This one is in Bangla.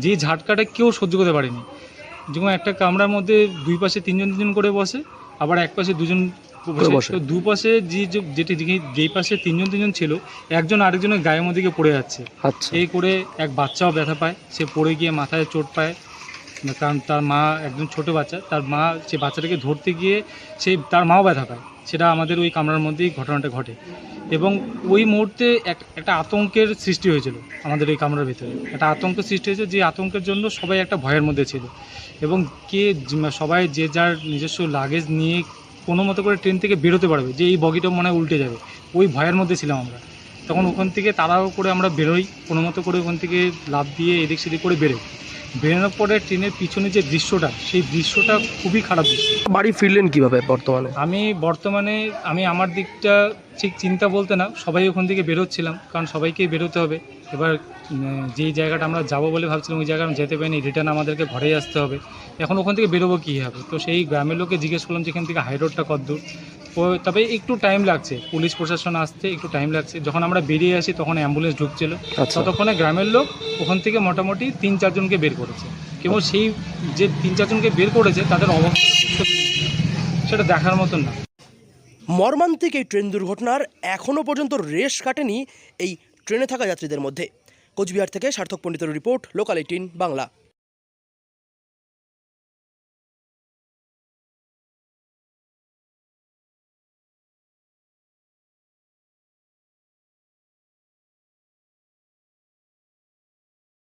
যে ঝাটকাটা কেউ সহ্য করতে পারেনি। যেমন একটা কামরার মধ্যে দুই পাশে তিনজন করে বসে, আবার এক পাশে দুজন বসে। তো দুপাশে যেই পাশে তিনজন ছিল, একজন আরেকজনের গায়ের মধ্যে গিয়ে পড়ে যাচ্ছে। এই করে এক বাচ্চাও ব্যথা পায়, সে পড়ে গিয়ে মাথায় চোট পায়। কারণ তার মা একজন ছোট বাচ্চা, তার মা সে বাচ্চাটাকে ধরতে গিয়ে তার মাও ব্যথা পায়। সেটা আমাদের ওই কামরার মধ্যেই ঘটনাটা ঘটে এবং ওই মুহূর্তে একটা আতঙ্কের সৃষ্টি হয়েছিল। আমাদের ওই কামরার ভিতরে একটা আতঙ্কের সৃষ্টি হয়েছে, যে আতঙ্কের জন্য সবাই একটা ভয়ের মধ্যে ছিল এবং সবাই যে যার নিজস্ব লাগেজ নিয়ে কোনো মতো করে ট্রেন থেকে বেরোতে পারবে, যে এই বগিটা মনে হয় উল্টে যাবে, ওই ভয়ের মধ্যে ছিলাম আমরা। তখন ওখান থেকে তাড়াও করে আমরা বেরোই, কোনো মতো করে ওখান থেকে লাফ দিয়ে এদিক সেদিক করে বেরোনোর পরে ট্রেনের পিছনে যে দৃশ্যটা, সেই দৃশ্যটা খুবই খারাপ দৃশ্য। বাড়ি ফিরলেন কিভাবে বর্তমানে? আমি আমার দিকটা ঠিক চিন্তা বলতে না, সবাই ওখান থেকে বেরোচ্ছিলাম, কারণ সবাইকেই বেরোতে হবে। এবার যেই জায়গাটা আমরা যাবো বলে ভাবছিলাম, ওই জায়গায় আমি যেতে পারিনি, রিটার্ন আমাদেরকে ঘরেই আসতে হবে। এখন ওখান থেকে বেরোবো কীভাবে? তো সেই গ্রামের লোককে জিজ্ঞেস করলাম যে এখান থেকে হাই রোডটা কতদূর। তবে একটু টাইম লাগছে, পুলিশ প্রশাসন আসতে একটু টাইম লাগছে। যখন আমরা বেরিয়ে আসি তখন অ্যাম্বুলেন্স ঢুকছিল, ততক্ষণে গ্রামের লোক ওখান থেকে মোটামুটি 3-4 জনকে বের করেছে। কেবল সেই যে 3-4 জনকে বের করেছে তাদের অবস্থা সেটা দেখার মতন না। মর্মান্তিক এই ট্রেন দুর্ঘটনার এখনও পর্যন্ত রেশ কাটেনি এই ট্রেনে থাকা যাত্রীদের মধ্যে। কোচবিহার থেকে সার্থক পণ্ডিতের রিপোর্ট, লোকাল 18 বাংলা।